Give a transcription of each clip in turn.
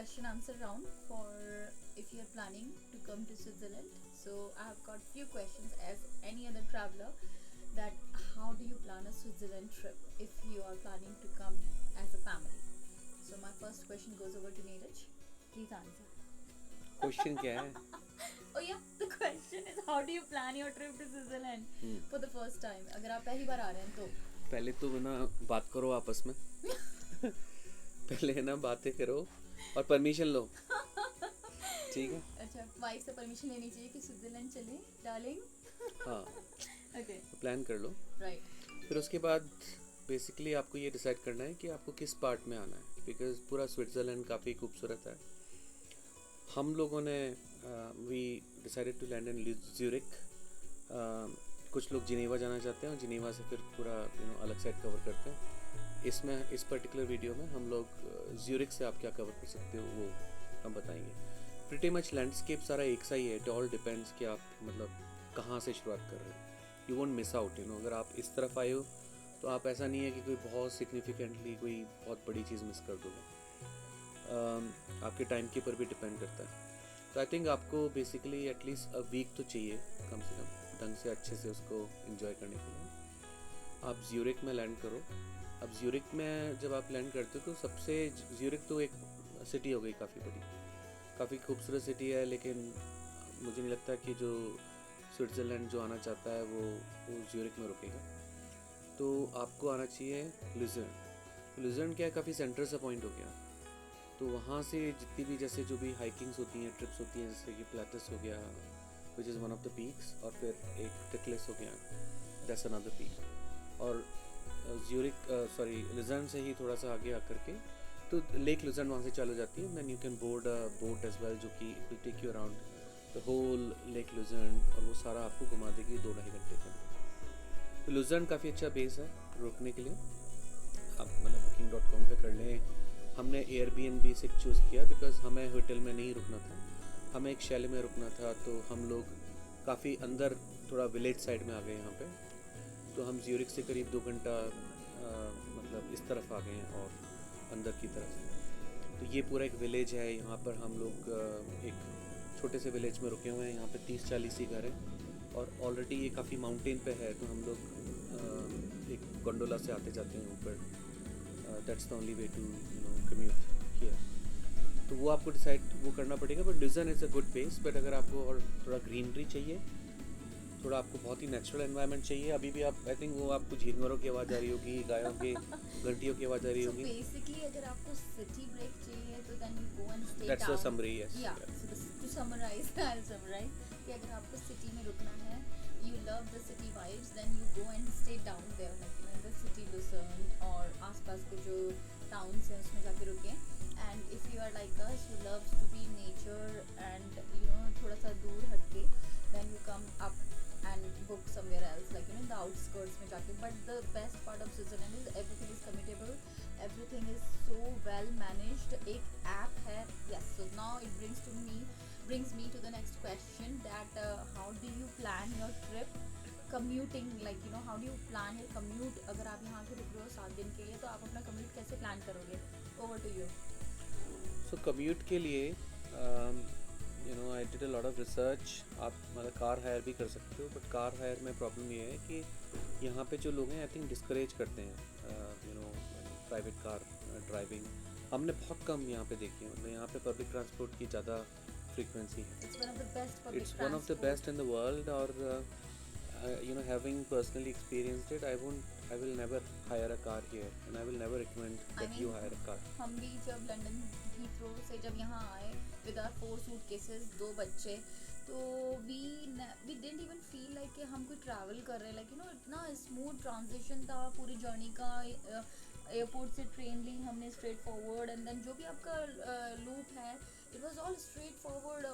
question answer round for if you're planning to come to Switzerland. So I have got few questions as any other traveler, that how do you plan a Switzerland trip if you are planning to come as a family? So my first question goes over to Neeraj. Please answer. Question क्या है? Oh yeah, the question is how do you plan your trip to Switzerland hmm, for the first time? अगर आप पहली बार आ रहे हैं तो पहले तो ना बात करो आपस में। पहले ना बातें करो और परमिशन लो, ठीक है? अच्छा, वाइफ से परमिशन लेनी चाहिए कि स्विट्जरलैंड चलें डार्लिंग. हाँ, ओके, प्लान कर लो। राइट. फिर उसके बाद बेसिकली आपको ये डिसाइड करना है कि आपको किस पार्ट में आना है, बिकॉज पूरा स्विट्ज़रलैंड काफ़ी खूबसूरत है। हम लोगों ने we decided to land in Zurich. कुछ लोग जिनेवा जाना चाहते हैं और जिनेवा से फिर पूरा अलग साइड कवर करते हैं। इसमें इस पर्टिकुलर वीडियो में हम लोग ज्यूरिक से आप क्या कवर कर सकते हो वो हम बताएंगे। प्रिटी मच लैंडस्केप सारा एक सा ही है, इट ऑल डिपेंड्स कि आप मतलब कहाँ से शुरुआत कर रहे हो। यू वोंट मिस आउट, अगर आप इस तरफ आए हो तो आप ऐसा नहीं है कि कोई बहुत सिग्निफिकेंटली कोई बहुत बड़ी चीज़ मिस कर दोगे। आपके टाइम के ऊपर भी डिपेंड करता है। तो आई थिंक आपको बेसिकली एटलीस्ट अ वीक तो चाहिए कम से कम, ढंग से अच्छे से उसको एंजॉय करने के लिए। आप ज्यूरिक में लैंड करो। अब ज्यूरिक में जब आप लैंड करते हो तो सबसे ज्यूरिक तो एक सिटी हो गई काफ़ी बड़ी, काफ़ी खूबसूरत सिटी है, लेकिन मुझे नहीं लगता कि जो स्विट्ज़रलैंड जो आना चाहता है वो ज्यूरिक में रुकेगा। तो आपको आना चाहिए लुजर्न। लुजर्न क्या है, काफ़ी सेंटर सा पॉइंट हो गया। तो वहाँ से जितनी भी जैसे जो भी हाइकिंग्स होती हैं, ट्रिप्स होती हैं, जैसे कि प्लेटस हो गया which is one of the peaks, और फिर एक टिकलेस हो गया, दैट्स अनदर पीक। और ज्यूरिक सॉरी लुजर्न से ही थोड़ा सा आगे आकर के तो लेक लुजर्न वहाँ से चालू जाती है। Then you can board a boat as well, जो कि will take you around the whole lake Lucerne, और वो सारा आपको घुमा देगी 2-2.5 घंटे के अंदर। तो लुजर्न काफ़ी अच्छा बेस है रुकने के लिए। आप मतलब booking.com पे कर लें। हमने एयरबीएनबी से चूज़ किया बिकॉज हमें होटल में नहीं रुकना था, हमें एक शैले में रुकना था। तो हम लोग काफ़ी अंदर थोड़ा विलेज साइड में आ गए यहाँ पे। तो हम ज्यूरिक से करीब 2 घंटा मतलब इस तरफ आ गए हैं और अंदर की तरफ। तो ये पूरा एक विलेज है। यहाँ पर हम लोग एक छोटे से विलेज में रुके हुए हैं। यहाँ पे 30-40 ही घर हैं और ऑलरेडी ये काफ़ी माउंटेन पे है। तो हम लोग एक गोंडोला से आते जाते हैं ऊपर। That's the only way to commute here. तो वो आपको डिसाइड वो करना पड़ेगा। But Lucerne is a good place. But अगर आपको और थोड़ा ग्रीनरी चाहिए, थोड़ा आपको बहुत ही नेचुरल एनवायरनमेंट चाहिए, अभी भी आप आई थिंक वो आपको झींगरों की आवाज़ आ रही होगी, गायों की घंटियों की आवाज़ आ रही So होगी। basically, अगर आपको city break चाहिए तो then you go and stay that's the down. Summary, yes. Yeah. So to summarize, I'll summarize कि अगर आपको city में रुकना है, you love the city vibes, then you go and stay down there, like in the city Lucerne और आसपास के जो towns हैं उसमें जाके रुकें. And if you are like us who loves to be in nature and थोड़ा सा दूर हटके, then you come up and book somewhere else, like in the outskirts में जाके. But the best part of Switzerland is everything is commutable, everything is so well managed. एक app है. Yes, so now it brings me to the next question, that how do you plan your trip commuting, like how do you plan your commute? अगर आप यहाँ पे रुक रहे हो 7 दिन के लिए तो आप अपना commute कैसे plan करोगे? Over to you. So commute के लिए I did a lot of research. आप मतलब कार हायर भी कर सकते हो, बट कार हायर में प्रॉब्लम ये है कि यहाँ पे जो लोग हैं आई थिंक डिस्करेज करते हैं प्राइवेट कार ड्राइविंग। हमने बहुत कम यहाँ पे देखी है। मतलब यहाँ पे पब्लिक ट्रांसपोर्ट की ज़्यादा फ्रीक्वेंसी है। It's one of the best public it's one of the transport. Best in the world. और having personally experienced it, I will never hire a car here, and I will never recommend I that mean, you hire a car. हम भी जब London Heathrow से जब यहाँ आए with our 4 suitcases, 2 बच्चे, तो we didn't even feel like कि हम कोई ट्रैवल कर रहे हैं. लाइक इतना स्मूथ ट्रांजिशन था पूरी जर्नी का. एयरपोर्ट से ट्रेन ली हमने स्ट्रेट फॉरवर्ड, एंड देन जो भी आपका लूप है, it was all straightforward.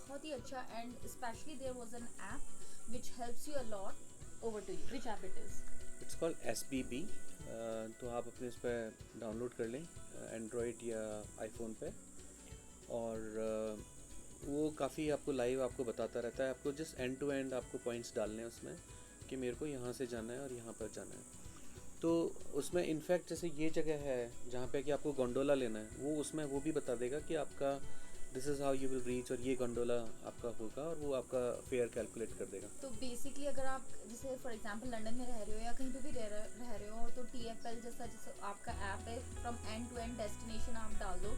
बहुत ही अच्छा. And specially there was an app which helps you a lot. Over to you. Which app it is? It's called SBB। तो आप अपने उस पर डाउनलोड कर लें एंड्रॉयड या आईफोन पे। और वो काफ़ी आपको लाइव आपको बताता रहता है। आपको जस्ट एंड टू एंड आपको पॉइंट्स डालने हैं उसमें कि मेरे को यहाँ से जाना है और यहाँ पर जाना है। तो उसमें इनफैक्ट जैसे ये जगह है जहाँ पे कि आपको गोंडोला लेना है, वो उसमें वो भी बता देगा कि आपका this is how you will reach, और ये गोंडोला आपका होगा, और वो आपका फेयर कैलकुलेट कर देगा। तो बेसिकली अगर आप जैसे फॉर एग्जांपल लंदन में रह रहे हो या कहीं पे भी रह रहे हो, तो TFL जैसा जैसे आपका ऐप है, from end to end destination आप डाल दो,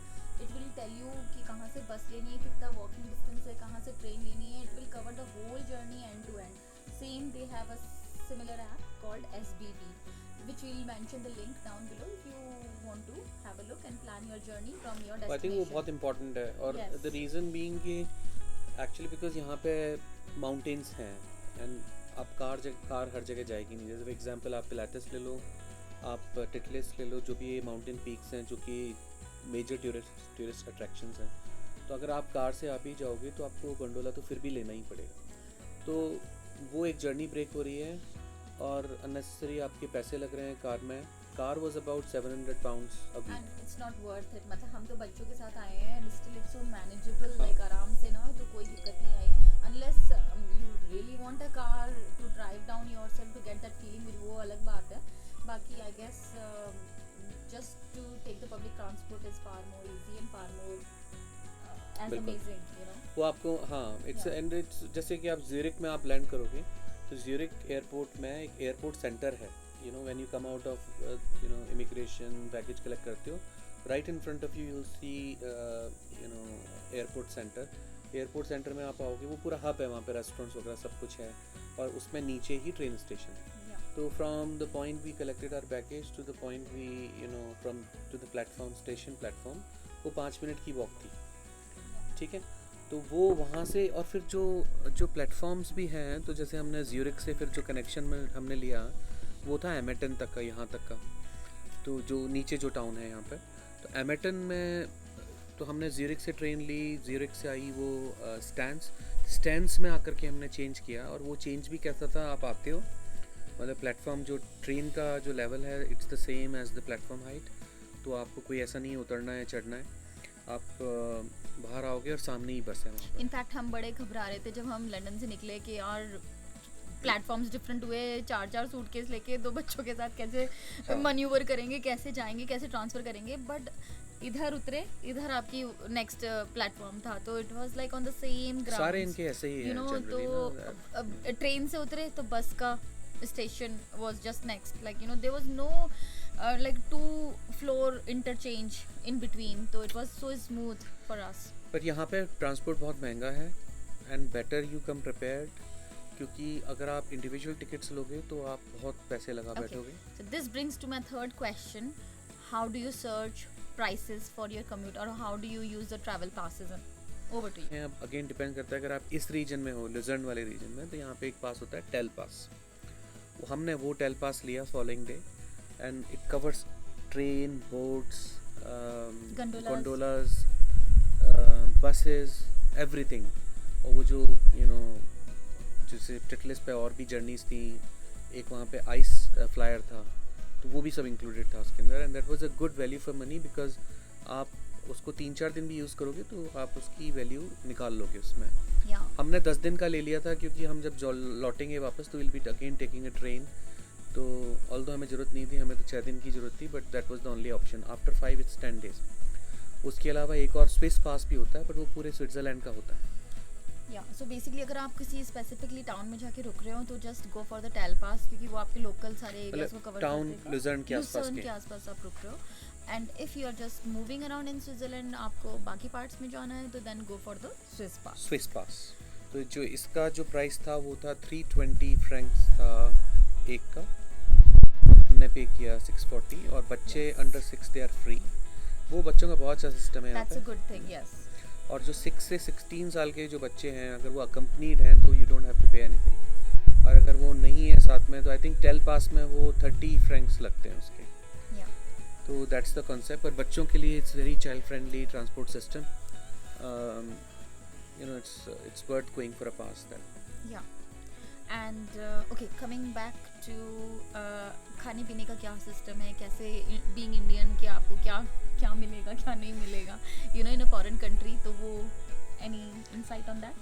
इट विल टेल यू कि कहाँ से बस लेनी है, कितना वॉकिंग डिस्टेंस है, कहाँ से ट्रेन लेनी है, it will cover the whole journey end to end. Same they have a similar app called SBB, which we'll mention the link down below if you want to have a look and plan your journey from your I think वो destination. बहुत important है, और Yes. The reason being कि actually because यहाँ पे mountains हैं, and आप car हर जगह जाएगी नहीं। जैसे फॉर एग्जांपल आप पिलाटस ले लो, आप टिटलिस ले लो, जो भी ये माउंटेन पीक्स हैं जो कि मेजर टूरिस्ट अट्रैक्शंस हैं, तो अगर आप कार से आप ही जाओगे तो आपको गोंडोला तो फिर भी लेना ही पड़ेगा। तो वो एक जर्नी ब्रेक हो रही है, और अननेसेसरी आपके पैसे लग रहे हैं कार में। Car was about 700 pounds a week. And it's not worth it. मतलब हम तो बच्चों के साथ आए हैं and still it's so manageable, हाँ. like आराम से ना, तो कोई दिक्कत नहीं आई, unless you really want a car to drive down yourself to get that feeling, वो अलग बात है। बाकी I guess just to take the public transport is far more easy and far more as बिल्कुल। amazing, you know. वो आपको हाँ it's Yeah. And it's जैसे कि आप ज्यूरिक में आप लैंड करोगे, तो ज्यूरिक एयरपोर्ट में एक एयरपोर्ट सेंटर है, you know when you come out of you know immigration baggage collect करते हो, right in front of you you see you know airport centre. Airport centre में आप आओगे, वो पूरा हब है, वहाँ पे रेस्टोरेंट्स वगैरह सब कुछ है, और उसमें नीचे ही ट्रेन स्टेशन है। Yeah. तो from the point we collected our baggage to the point we you know from to the platform station platform, वो 5 मिनट की वॉक थी, ठीक है। तो वो वहाँ से, और फिर जो प्लेटफॉर्म्स भी हैं, तो जैसे हमने ज्यूरिक से फिर जो कनेक्शन में हमने लिया वो था एमेटन तक का, यहाँ तक का, तो जो नीचे जो टाउन है यहाँ पे, तो एमेटन में तो हमने ज्यूरिक से ट्रेन ली, ज्यूरिक से आई वो स्टैंड्स में आकर के हमने चेंज किया, और वो चेंज भी कैसा था, आप आते हो मतलब प्लेटफॉर्म जो ट्रेन का जो लेवल है it's the same as the platform height, तो आपको कोई ऐसा नहीं उतरना है चढ़ना है, आप बाहर आओगे और सामने ही बस है वहाँ पर। इनफैक्ट हम बड़े घबरा रहे थे जब हम लंदन से निकले कि यार प्लेटफॉर्म्स डिफरेंट हुए, 4 सूटकेस लेके 2 बच्चों के साथ कैसे हाँ। मैन्यूवर करेंगे, कैसे जाएंगे, कैसे ट्रांसफर करेंगे। बट इधर उतरे, इधर आपकी नेक्स्ट प्लेटफॉर्म था, तो it was like on the same ground, सारे इनके ऐसे ही यू हैं नो। जनरली तो अब ट्रेन से उतरे तो बस का station was just next, like you know there was no like 2 floor interchange in between, so it was so smooth for us. पर यहाँ पे ट्रांसपोर्ट बहुत महंगा है, and better you come prepared, क्योंकि अगर आप इंडिविजुअल टिकट्स लोगे तो आप बहुत पैसे लगा बैठोगे। So this brings to my third question: how do you search prices for your commute, or how do you use the travel passes? Over to you. अब अगेन डिपेंड करता है, अगर आप इस रीजन में हो, लुजर्न वाले रीजन में, तो यहाँ पे एक पास होता है टेल पास। हमने वो टेल पास लिया following day, and it covers train, boats, gondolas, buses, everything। और वो जो यू नो जैसे टिटलिस पे और भी जर्नीज थी, एक वहाँ पे आइस फ्लायर था, तो वो भी सब इंक्लूडेड था उसके अंदर, and that was a good value for money, because आप उसको 3-4 दिन भी यूज़ करोगे तो आप उसकी वैल्यू निकाल लोगे उसमें। Yeah. हमने 10 दिन का ले लिया था, क्योंकि हम जब लौटेंगे वापस तो will be again taking a train, तो ऑल्दो हमें ज़रूरत नहीं थी, हमें तो 6 दिन की ज़रूरत थी, but that was the only option. After 5 it's 10 days। उसके अलावा एक और स्विस पास भी होता है, पर वो पूरे स्विट्ज़रलैंड का होता है। Yeah, so basically अगर आप किसी स्पेसिफिकली टाउन में जाके रुक रहे हो तो just go for the Tell pass, क्योंकि वो आपके लोकल सारे एरियाज को कवर टाउन लुजर्न के आसपास के आसपास आप रुक रहे हो। And if you are just moving around in Switzerland, आपको बाकी पार्ट्स में जाना है, तो then go for the Swiss pass. तो जो इसका जो प्राइस था वो था 320 फ्रैंक्स था एक का, हमने पे किया 640, और बच्चे अंडर 6 दे आर फ्री। वो बच्चों का बहुत अच्छा सिस्टम है यहाँ दैट्स अ पे। Good thing, yes. और जो 6 से 16 साल के जो बच्चे हैं, अगर वो अकम्पनीड हैं तो you don't have to pay anything, और अगर वो नहीं है साथ में, तो आई थिंक टेल पास में वो 30 फ्रैंक्स लगते हैं उसके। तो दैट्स द कॉन्सेप्ट। पर बच्चों के लिए it's very child friendly transport system, you know it's worth going for a pass that. Yeah and okay, coming back to खाने पीने का क्या सिस्टम है, कैसे बीइंग इंडियन कि आपको क्या मिलेगा, क्या नहीं मिलेगा, you know, in a foreign country, तो वो एनी इनसाइट ऑन दैट?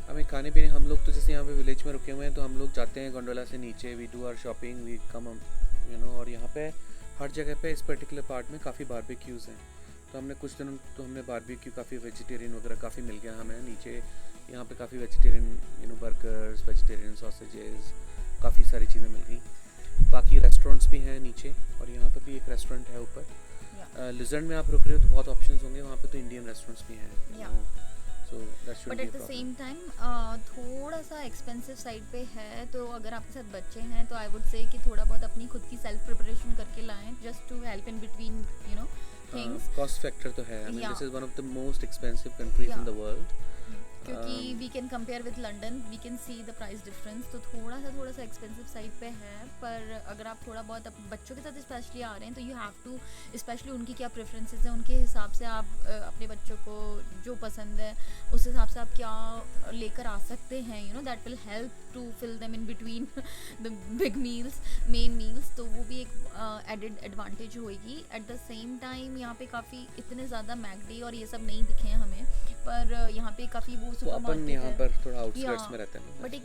हमें खाने पीने, हम लोग तो जैसे यहाँ पे विलेज में रुके हुए हैं, तो हम लोग जाते हैं गोंडोला से नीचे, we do our shopping, we come you know, और यहाँ पे हर जगह पे इस पर्टिकुलर पार्ट में काफ़ी बारबेक्यूज़ हैं। तो हमने कुछ दिनों तो हमने बारबेक्यू काफ़ी वेजिटेरियन वगैरह काफ़ी मिल गया हमें नीचे। यहाँ पे काफ़ी vegetarian you know burgers, vegetarian sausages, काफ़ी सारी चीज़ें मिल गई। बाकी रेस्टोरेंट्स भी हैं नीचे, और यहाँ पे भी एक रेस्टोरेंट है ऊपर। लिजर्ड में आप रुक रहे हो तो बहुत ऑप्शंस होंगे, वहाँ पे तो इंडियन रेस्टोरेंट्स भी हैं। So that shouldn't but be a at the problem. Same time थोड़ा सा एक्सपेंसिव साइड पे है, तो अगर आपके साथ बच्चे हैं तो आई वुड से कि थोड़ा बहुत अपनी खुद की सेल्फ प्रिपरेशन करके लाएं, just to help in between you know things, Cost factor तो है। I mean, Yeah. this is one of the most expensive countries in Yeah. the world. क्योंकि we can compare with London, we can see the price difference, तो थोड़ा सा expensive side पे है। पर अगर आप थोड़ा बहुत बच्चों के साथ स्पेशली आ रहे हैं तो यू हैव टू, स्पेशली उनकी क्या प्रेफरेंसेस हैं, उनके हिसाब से आप अपने बच्चों को जो पसंद है उस हिसाब से आप क्या लेकर आ सकते हैं, you know that will help to fill them in between the big meals, main meals, तो वो भी एक एडेड एडवांटेज होएगी। एट द सेम टाइम यहाँ पे काफ़ी इतने ज़्यादा मैकडी और ये सब नहीं दिखे हैं हमें, पर यहाँ पे काफ़ी वो तो अपन यहाँ पर थोड़ा आउटस्कर्ट्स Yeah. में रहते हैं। बट एक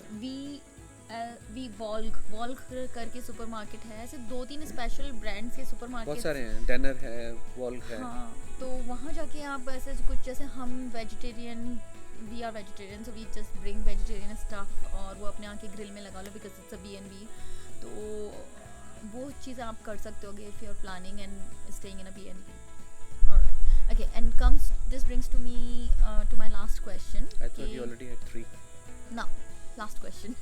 वी वॉल्क करके सुपरमार्केट है, ऐसे 2-3 स्पेशल ब्रांड्स के सुपरमार्केट बहुत सारे हैं, डेनर है, वॉल्क है। हाँ, तो वहाँ जाके आप ऐसे कुछ, जैसे हम vegetarian, we are vegetarian, so we just bring vegetarian stuff और वो अपने आके ग्रिल में लगा लो बिकॉज इट्स अ B&B, तो वो चीज़ आप कर सकते होगे if you are planning and staying in a B&B. Alright, okay, and this brings to me to my last question. I thought you already had 3. Now, last question.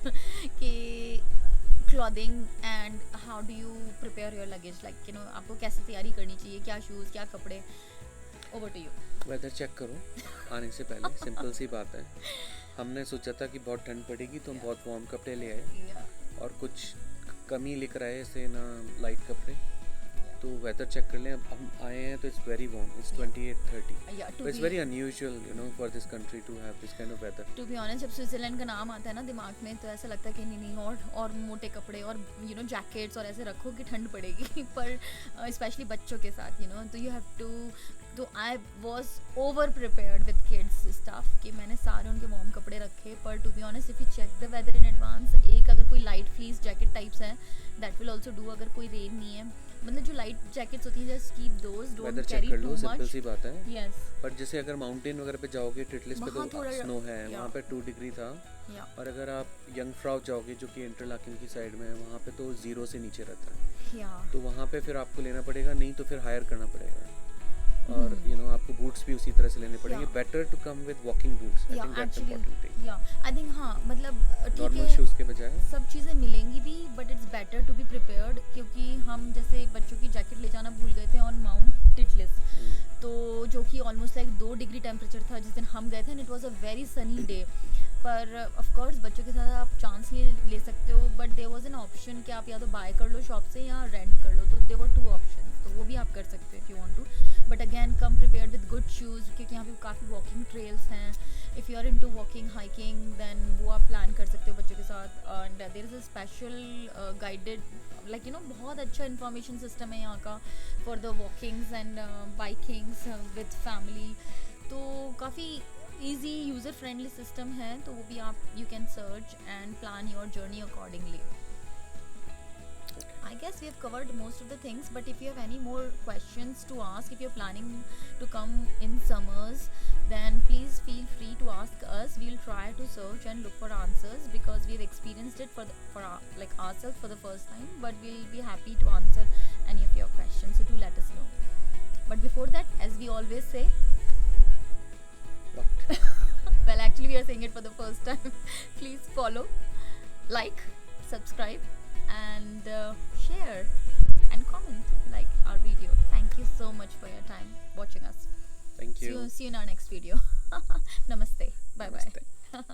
कि clothing and how do you prepare your luggage? Like, you know, आपको कैसे तैयारी करनी चाहिए, क्या shoes, क्या कपड़े? Over to you. Weather check करो आने से पहले, सिंपल सी बात है। हमने सोचा था कि बहुत ठंड पड़ेगी तो हम बहुत वार्म कपड़े ले आए, Yeah. और कुछ कमी लेकर आए ऐसे ना लाइट कपड़े। तो वेदर चेक कर लें, अब हम आए हैं तो it's very warm, it's 28-30, Yeah, तो it's very unusual you know for this country to have this kind of weather. To be honest, जब स्विट्जरलैंड का नाम आता है ना दिमाग में तो ऐसा लगता है कि नहीं और मोटे कपड़े और यू नो जैकेट्स और ऐसे रखो कि ठंड पड़ेगी पर स्पेशली बच्चों के साथ यू नो, तो यू हैव टू, तो I was over prepared with kids stuff कि मैंने सारे उनके वार्म कपड़े रखे। पर to be honest, if you check the weather in advance, एक अगर कोई लाइट फ्लीस जैकेट टाइप्स है दैट विल ऑल्सो डू, अगर कोई रेन नहीं है, मतलब जो लाइट जैकेट्स होती हैं, just keep those, don't carry कर टू लो, सिंपल मच। सी बात है। यस, पर जैसे अगर माउंटेन वगैरह पे जाओगे, टिटलिस पे वहाँ तो थोड़ा स्नो है, या। वहाँ पे 2 डिग्री था। या और अगर आप यंग फ्राउ जाओगे जो कि इंटरलाकिन की साइड में है, वहाँ पे तो 0 से नीचे रहता है, या तो वहाँ पे फिर आपको लेना पड़ेगा, नहीं तो फिर हायर करना पड़ेगा। और यू नो आपको बूट्स भी उसी तरह से लेने पड़ेंगे। Yeah. Better to come with walking boots, I yeah think that's actually important thing, yeah I think, हाँ मतलब ठीक नॉर्मल है, शूज के बजाय। सब चीज़ें मिलेंगी भी, but it's better to be prepared, क्योंकि हम जैसे बच्चों की जैकेट ले जाना भूल गए थे ऑन माउंट टिटलिस, तो जो कि ऑलमोस्ट लाइक 2 डिग्री टेम्परेचर था जिस दिन हम गए थे, and it was a very sunny day. पर ऑफ कोर्स बच्चों के साथ आप चांस नहीं ले सकते हो, but there was an option कि आप या तो बाय कर लो शॉप से या रेंट कर लो, तो देयर वर 2 ऑप्शन, तो वो भी आप कर सकते हो if you want to, but again come prepared with good shoes, क्योंकि यहाँ पे काफ़ी वॉकिंग ट्रेल्स हैं। If you are into walking, hiking, then वो आप प्लान कर सकते हो बच्चों के साथ। And there is a special guided, like you know, बहुत अच्छा इन्फॉर्मेशन सिस्टम है यहाँ का for the walkings and bikings with family, तो काफ़ी ईजी यूज़र फ्रेंडली सिस्टम है, तो वो भी आप you can search and plan your journey accordingly. I guess we have covered most of the things, but if you have any more questions to ask, if you're planning to come in summers, then please feel free to ask us. We'll try to search and look for answers because we've experienced it for ourselves for the first time, but we'll be happy to answer any of your questions, so do let us know. But before that, as we always say, What? well actually we are saying it for the first time, please follow, like, subscribe and share and comment if you like our video. Thank you so much for your time watching us. Thank you. See you in our next video. Namaste. Bye bye. Namaste.